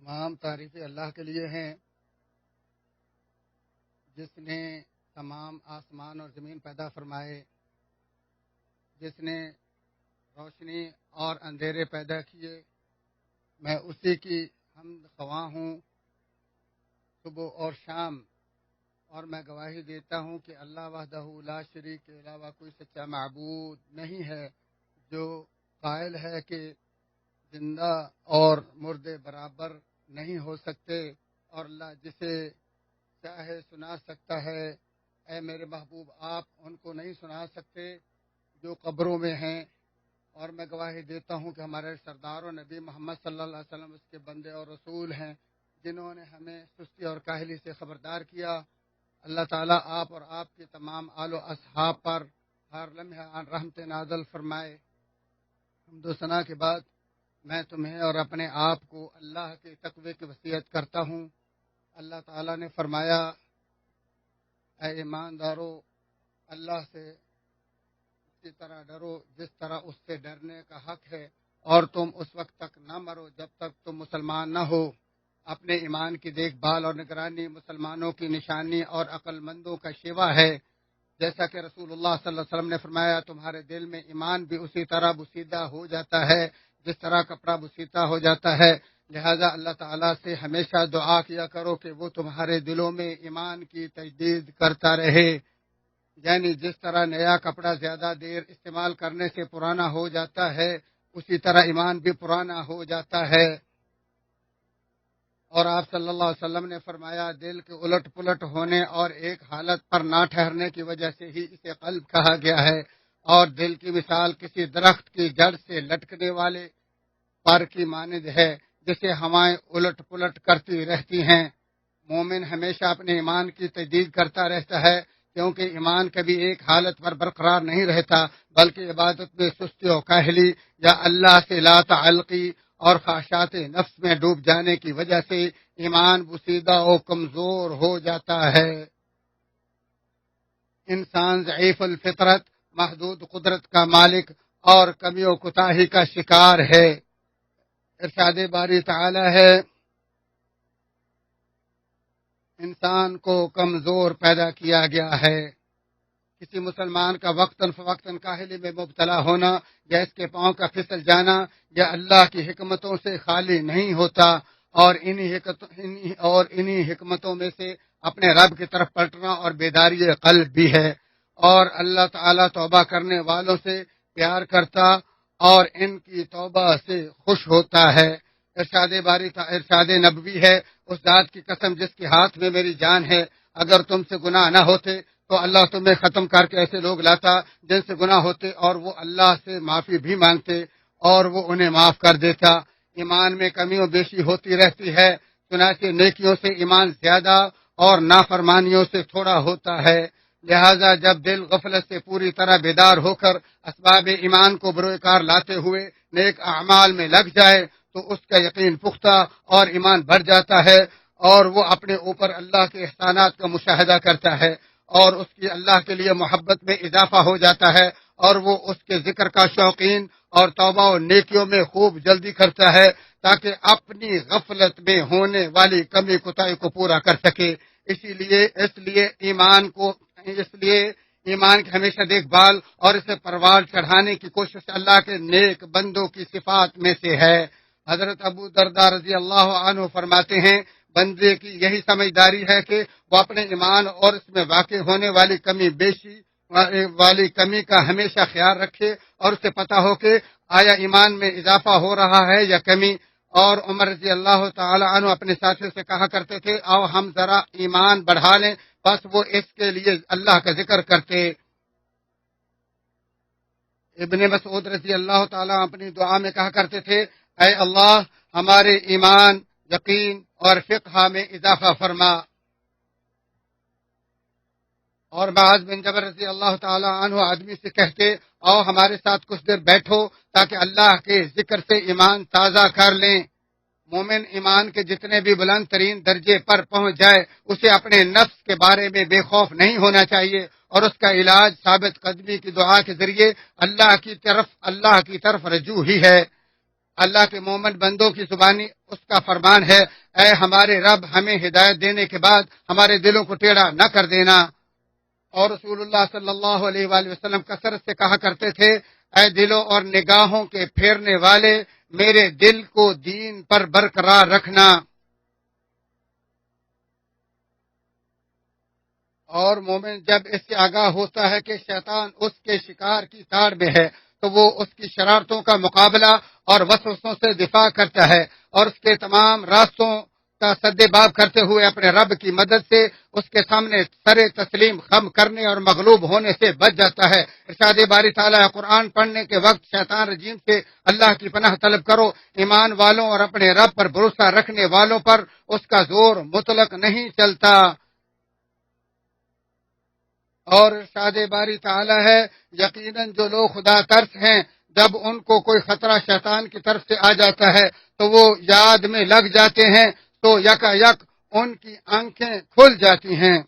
تمام تعریفیں اللہ کے لیے ہیں جس نے تمام آسمان اور زمین پیدا فرمائے، جس نے روشنی اور اندھیرے پیدا کیے۔ میں اسی کی حمد خواں ہوں صبح اور شام، اور میں گواہی دیتا ہوں کہ اللہ وحدہ لا شریک کے علاوہ کوئی سچا معبود نہیں ہے، جو قائل ہے کہ زندہ اور مردے برابر نہیں ہو سکتے، اور اللہ جسے چاہے سنا سکتا ہے۔ اے میرے محبوب، آپ ان کو نہیں سنا سکتے جو قبروں میں ہیں، اور میں گواہی دیتا ہوں کہ ہمارے سردار و نبی محمد صلی اللہ علیہ وسلم اس کے بندے اور رسول ہیں، جنہوں نے ہمیں سستی اور کاہلی سے خبردار کیا۔ اللہ تعالیٰ آپ اور آپ کے تمام آل و اصحاب پر ہر لمحہ رحمت نازل فرمائے۔ حمد و ثنا کے بعد میں تمہیں اور اپنے آپ کو اللہ کے تقوی کی وصیت کرتا ہوں۔ اللہ تعالیٰ نے فرمایا، اے ایماندارو، اللہ سے اسی طرح ڈرو جس طرح اس سے ڈرنے کا حق ہے، اور تم اس وقت تک نہ مرو جب تک تم مسلمان نہ ہو۔ اپنے ایمان کی دیکھ بھال اور نگرانی مسلمانوں کی نشانی اور عقل مندوں کا شیوا ہے۔ جیسا کہ رسول اللہ صلی اللہ علیہ وسلم نے فرمایا، تمہارے دل میں ایمان بھی اسی طرح بسیدہ ہو جاتا ہے جس طرح کپڑا بسیدہ ہو جاتا ہے، لہذا اللہ تعالیٰ سے ہمیشہ دعا کیا کرو کہ وہ تمہارے دلوں میں ایمان کی تجدید کرتا رہے۔ یعنی جس طرح نیا کپڑا زیادہ دیر استعمال کرنے سے پرانا ہو جاتا ہے، اسی طرح ایمان بھی پرانا ہو جاتا ہے۔ اور آپ صلی اللہ علیہ وسلم نے فرمایا، دل کے الٹ پلٹ ہونے اور ایک حالت پر نہ ٹھہرنے کی وجہ سے ہی اسے قلب کہا گیا ہے، اور دل کی مثال کسی درخت کی جڑ سے لٹکنے والے پر کی مانند ہے جسے ہوائیں الٹ پلٹ کرتی رہتی ہیں۔ مومن ہمیشہ اپنے ایمان کی تجدید کرتا رہتا ہے، کیونکہ ایمان کبھی ایک حالت پر برقرار نہیں رہتا، بلکہ عبادت میں سستی و کاہلی یا اللہ سے لا تعلقی اور خواہشات نفس میں ڈوب جانے کی وجہ سے ایمان بسیدہ و کمزور ہو جاتا ہے۔ انسان ضعیف الفطرت، محدود قدرت کا مالک اور کمی و کوتاہی کا شکار ہے۔ ارشاد باری تعالی ہے، انسان کو کمزور پیدا کیا گیا ہے۔ کسی مسلمان کا وقتاً فوقتاً کاہلی میں مبتلا ہونا یا اس کے پاؤں کا پھسل جانا یا اللہ کی حکمتوں سے خالی نہیں ہوتا، اور انہی حکمتوں میں سے اپنے رب کی طرف پلٹنا اور بیداری قلب بھی ہے، اور اللہ تعالیٰ توبہ کرنے والوں سے پیار کرتا اور ان کی توبہ سے خوش ہوتا ہے۔ ارشاد نبوی ہے، اس ذات کی قسم جس کے ہاتھ میں میری جان ہے، اگر تم سے گناہ نہ ہوتے تو اللہ تمہیں ختم کر کے ایسے لوگ لاتا جن سے گناہ ہوتے، اور وہ اللہ سے معافی بھی مانگتے اور وہ انہیں معاف کر دیتا۔ ایمان میں کمی و بیشی ہوتی رہتی ہے، چنانچہ نیکیوں سے ایمان زیادہ اور نافرمانیوں سے تھوڑا ہوتا ہے۔ لہذا جب دل غفلت سے پوری طرح بیدار ہو کر اسباب ایمان کو بروئے کار لاتے ہوئے نیک اعمال میں لگ جائے تو اس کا یقین پختہ اور ایمان بڑھ جاتا ہے، اور وہ اپنے اوپر اللہ کے احسانات کا مشاہدہ کرتا ہے، اور اس کی اللہ کے لیے محبت میں اضافہ ہو جاتا ہے، اور وہ اس کے ذکر کا شوقین اور توبہ و نیکیوں میں خوب جلدی کرتا ہے، تاکہ اپنی غفلت میں ہونے والی کمی کوتاہی کو پورا کر سکے۔ اس لیے ایمان کی ہمیشہ دیکھ بھال اور اسے پروار چڑھانے کی کوشش اللہ کے نیک بندوں کی صفات میں سے ہے۔ حضرت ابو درداء رضی اللہ عنہ فرماتے ہیں، بندے کی یہی سمجھداری ہے کہ وہ اپنے ایمان اور اس میں واقع ہونے والی کمی کا ہمیشہ خیال رکھے، اور اسے پتہ ہو کہ آیا ایمان میں اضافہ ہو رہا ہے یا کمی۔ اور عمر رضی اللہ تعالی عنہ اپنے ساتھیوں سے کہا کرتے تھے، آؤ ہم ذرا ایمان بڑھا لیں، بس وہ اس کے لیے اللہ کا ذکر کرتے۔ ابن مسعود رضی اللہ تعالی اپنی دعا میں کہا کرتے تھے، اے اللہ ہمارے ایمان، یقین اور فقہ میں اضافہ فرما۔ اور معاذ بن جبل رضی اللہ تعالی عنہ آدمی سے کہتے، آؤ ہمارے ساتھ کچھ دیر بیٹھو تاکہ اللہ کے ذکر سے ایمان تازہ کر لیں۔ مومن ایمان کے جتنے بھی بلند ترین درجے پر پہنچ جائے، اسے اپنے نفس کے بارے میں بے خوف نہیں ہونا چاہیے، اور اس کا علاج ثابت قدمی کی دعا کے ذریعے اللہ کی طرف رجوع ہی ہے۔ اللہ کے مومن بندوں کی زبانی اس کا فرمان ہے، اے ہمارے رب ہمیں ہدایت دینے کے بعد ہمارے دلوں کو ٹیڑھا نہ کر دینا۔ اور رسول اللہ صلی اللہ علیہ وآلہ وسلم کثرت سے کہا کرتے تھے، اے دلوں اور نگاہوں کے پھیرنے والے، میرے دل کو دین پر برقرار رکھنا۔ اور مومن جب اس سے آگاہ ہوتا ہے کہ شیطان اس کے شکار کی تاڑ میں ہے تو وہ اس کی شرارتوں کا مقابلہ اور وسوسوں سے دفاع کرتا ہے اور اس کے تمام راستوں کا سد باب کرتے ہوئے اپنے رب کی مدد سے اس کے سامنے سر تسلیم خم کرنے اور مغلوب ہونے سے بچ جاتا ہے۔ ارشاد باری تعالیٰ، قرآن پڑھنے کے وقت شیطان رجیم سے اللہ کی پناہ طلب کرو۔ ایمان والوں اور اپنے رب پر بھروسہ رکھنے والوں پر اس کا زور مطلق نہیں چلتا۔ اور ارشاد باری تعالیٰ ہے، یقیناً جو لوگ خدا ترس ہیں، جب ان کو کوئی خطرہ شیطان کی طرف سے آ جاتا ہے تو وہ یاد میں لگ جاتے ہیں تو یکا یک ان کی آنکھیں کھل جاتی ہیں۔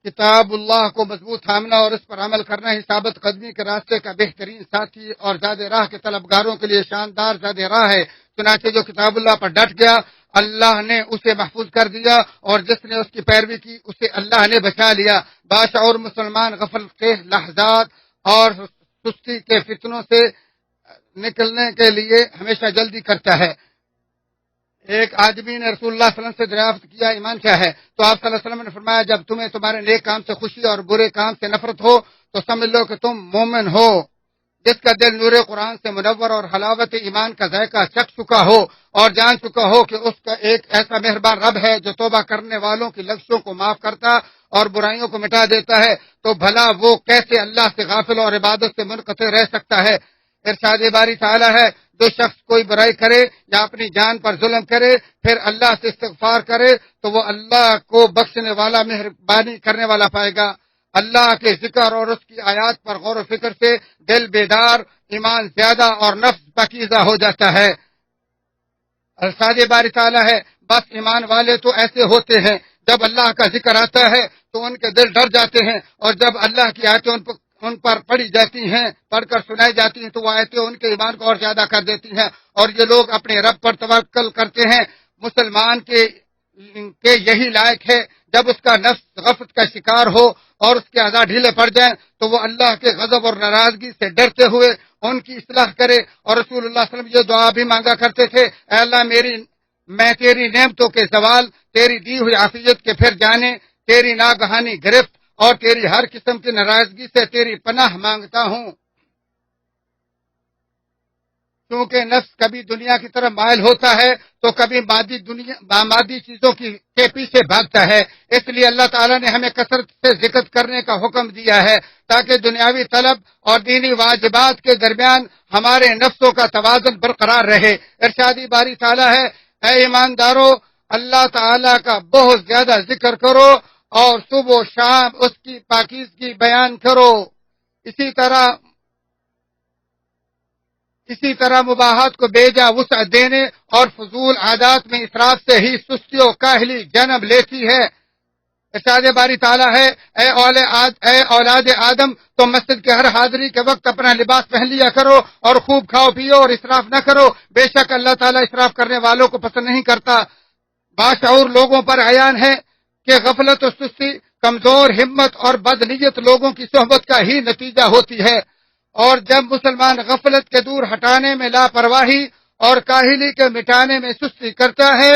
کتاب اللہ کو مضبوط تھامنا اور اس پر عمل کرنا ہی ثابت قدمی کے راستے کا بہترین ساتھی اور زیادہ راہ کے طلبگاروں کے لیے شاندار زیادہ راہ ہے۔ چنانچہ جو کتاب اللہ پر ڈٹ گیا اللہ نے اسے محفوظ کر دیا، اور جس نے اس کی پیروی کی اسے اللہ نے بچا لیا۔ باشعور مسلمان غفلت کے لحظات اور سستی کے فتنوں سے نکلنے کے لیے ہمیشہ جلدی کرتا ہے۔ ایک آدمی نے رسول اللہ صلی اللہ علیہ وسلم سے دریافت کیا، ایمان کیا ہے؟ تو آپ صلی اللہ علیہ وسلم نے فرمایا، جب تمہیں تمہارے نیک کام سے خوشی اور برے کام سے نفرت ہو تو سمجھ لو کہ تم مومن ہو۔ جس کا دل نور قرآن سے منور اور حلاوت ایمان کا ذائقہ چکھ چکا ہو اور جان چکا ہو کہ اس کا ایک ایسا مہربان رب ہے جو توبہ کرنے والوں کی لغزشوں کو معاف کرتا اور برائیوں کو مٹا دیتا ہے، تو بھلا وہ کیسے اللہ سے غافل اور عبادت سے منقطع رہ سکتا ہے؟ ارشاد باری تعالیٰ ہے، جو شخص کوئی برائی کرے یا اپنی جان پر ظلم کرے پھر اللہ سے استغفار کرے تو وہ اللہ کو بخشنے والا مہربانی کرنے والا پائے گا۔ اللہ کے ذکر اور اس کی آیات پر غور و فکر سے دل بیدار، ایمان زیادہ اور نفس پاکیزہ ہو جاتا ہے۔ ارشاد باری تعالیٰ ہے، بس ایمان والے تو ایسے ہوتے ہیں جب اللہ کا ذکر آتا ہے تو ان کے دل ڈر جاتے ہیں، اور جب اللہ کی آیتیں ان پر پڑھی جاتی ہیں، پڑھ کر سنائی جاتی ہیں تو وہ آیتیں ان کے ایمان کو اور زیادہ کر دیتی ہیں، اور یہ لوگ اپنے رب پر توکل کرتے ہیں۔ مسلمان کے یہی لائق ہے، جب اس کا نفس غفلت کا شکار ہو اور اس کے اعضاء ڈھیلے پڑ جائیں تو وہ اللہ کے غضب اور ناراضگی سے ڈرتے ہوئے ان کی اصلاح کرے۔ اور رسول اللہ صلی اللہ علیہ وسلم یہ دعا بھی مانگا کرتے تھے، اے اللہ میں تیری نعمتوں کے زوال، تیری دی ہوئی عافیت کے پھر جانے، تیری ناگہانی گرفت اور تیری ہر قسم کی ناراضگی سے تیری پناہ مانگتا ہوں۔ کیونکہ نفس کبھی دنیا کی طرف مائل ہوتا ہے تو کبھی مادی چیزوں کے پیچھے بھاگتا ہے، اس لیے اللہ تعالیٰ نے ہمیں کثرت سے ذکر کرنے کا حکم دیا ہے تاکہ دنیاوی طلب اور دینی واجبات کے درمیان ہمارے نفسوں کا توازن برقرار رہے۔ ارشادی باری تعالیٰ ہے، اے ایماندارو، اللہ تعالیٰ کا بہت زیادہ ذکر کرو اور صبح و شام اس کی پاکیزگی بیان کرو۔ اسی طرح مباحات کو بیجا وسعت دینے اور فضول عادات میں اسراف سے ہی سستی و کاہلی جنم لیتی ہے۔ ارشاد باری تعالیٰ ہے، اے اولاد آدم، تم مسجد کے ہر حاضری کے وقت اپنا لباس پہن لیا کرو اور خوب کھاؤ پیو اور اسراف نہ کرو، بے شک اللہ تعالیٰ اسراف کرنے والوں کو پسند نہیں کرتا۔ باشعور لوگوں پر عیان ہے کہ غفلت و سستی کمزور ہمت اور بدنیت لوگوں کی صحبت کا ہی نتیجہ ہوتی ہے، اور جب مسلمان غفلت کے دور ہٹانے میں لاپرواہی اور کاہلی کے مٹانے میں سستی کرتا ہے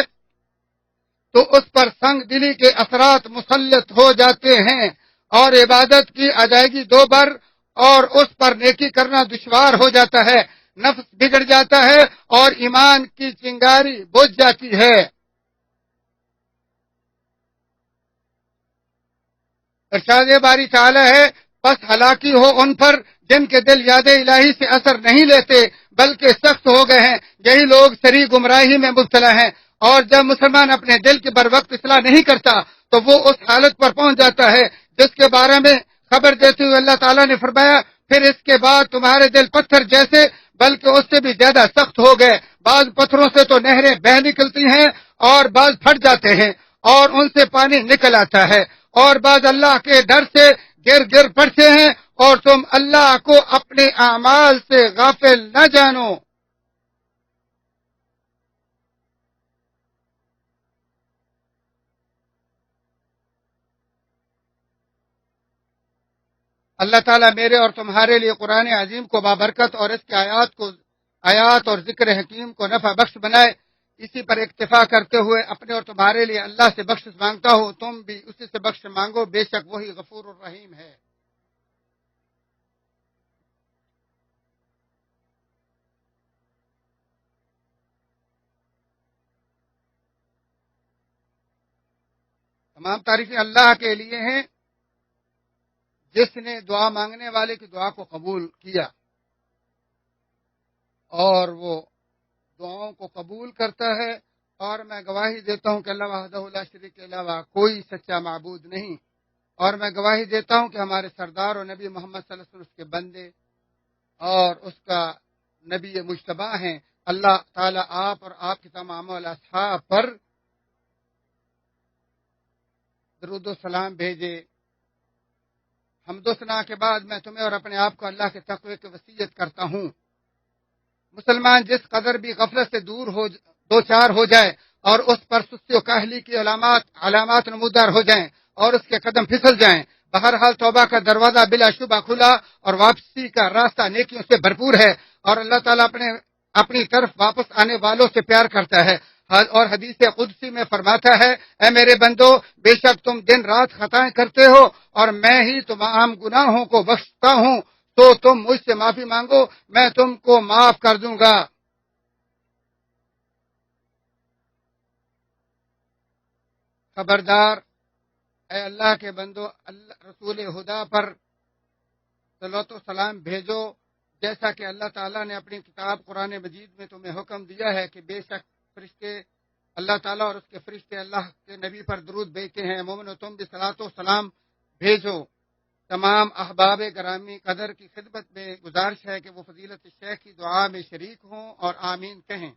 تو اس پر سنگ دلی کے اثرات مسلط ہو جاتے ہیں اور عبادت کی ادائیگی دوبر اور اس پر نیکی کرنا دشوار ہو جاتا ہے، نفس بگڑ جاتا ہے اور ایمان کی چنگاری بجھ جاتی ہے۔ ارشاد باری تعالیٰ ہے، بس ہلاکی ہو ان پر جن کے دل یاد الہی سے اثر نہیں لیتے بلکہ سخت ہو گئے ہیں، یہی لوگ سری گمراہی میں مبتلا ہیں۔ اور جب مسلمان اپنے دل کی بر وقت اصلاح نہیں کرتا تو وہ اس حالت پر پہنچ جاتا ہے جس کے بارے میں خبر دیتے ہوئے اللہ تعالیٰ نے فرمایا، پھر اس کے بعد تمہارے دل پتھر جیسے بلکہ اس سے بھی زیادہ سخت ہو گئے، بعض پتھروں سے تو نہریں بہہ نکلتی ہیں اور بعض پھٹ جاتے ہیں اور ان سے پانی نکل آتا ہے، اور بعض اللہ کے ڈر سے گر پڑتے ہیں اور تم اللہ کو اپنے اعمال سے غافل نہ جانو۔ اللہ تعالیٰ میرے اور تمہارے لیے قرآن عظیم کو بابرکت اور اس کی آیات اور ذکر حکیم کو نفع بخش بنائے۔ اسی پر اکتفا کرتے ہوئے اپنے اور تمہارے لیے اللہ سے بخش مانگتا ہوں، تم بھی اسی سے بخش مانگو، بے شک وہی غفور الرحیم ہے۔ تمام تعریفیں اللہ کے لیے ہیں جس نے دعا مانگنے والے کی دعا کو قبول کیا اور وہ دعاؤں کو قبول کرتا ہے، اور میں گواہی دیتا ہوں کہ اللہ وحدہ لا شریک کے علاوہ کوئی سچا معبود نہیں، اور میں گواہی دیتا ہوں کہ ہمارے سردار اور نبی محمد صلی اللہ علیہ وسلم اس کے بندے اور اس کا نبی مجتبی ہیں۔ اللہ تعالیٰ آپ اور آپ کے تمام اصحاب پر درود و سلام بھیجے۔ حمد و ثنا کے بعد میں تمہیں اور اپنے آپ کو اللہ کے تقوی کی وصیت کرتا ہوں۔ مسلمان جس قدر بھی غفلت سے دو چار ہو جائے اور اس پر سستی و کاہلی کی علامات نمودار ہو جائیں اور اس کے قدم پھسل جائیں، بہرحال توبہ کا دروازہ بلا شبہ کھلا اور واپسی کا راستہ نیکیوں سے بھرپور ہے، اور اللہ تعالیٰ اپنی طرف واپس آنے والوں سے پیار کرتا ہے، اور حدیث قدسی میں فرماتا ہے، اے میرے بندو، بے شک تم دن رات خطائیں کرتے ہو اور میں ہی تمام گناہوں کو بخشتا ہوں، تو تم مجھ سے معافی مانگو، میں تم کو معاف کر دوں گا۔ خبردار، اے اللہ کے بندو، رسول خدا پر صلوات و سلام بھیجو، جیسا کہ اللہ تعالیٰ نے اپنی کتاب قرآن مجید میں تمہیں حکم دیا ہے کہ بے شک فرشتے اللہ تعالیٰ اور اس کے فرشتے اللہ کے نبی پر درود بھیجتے ہیں۔ مومنو تم بھی صلوات و سلام بھیجو۔ تمام احباب گرامی قدر کی خدمت میں گزارش ہے کہ وہ فضیلت الشیخ کی دعا میں شریک ہوں اور آمین کہیں۔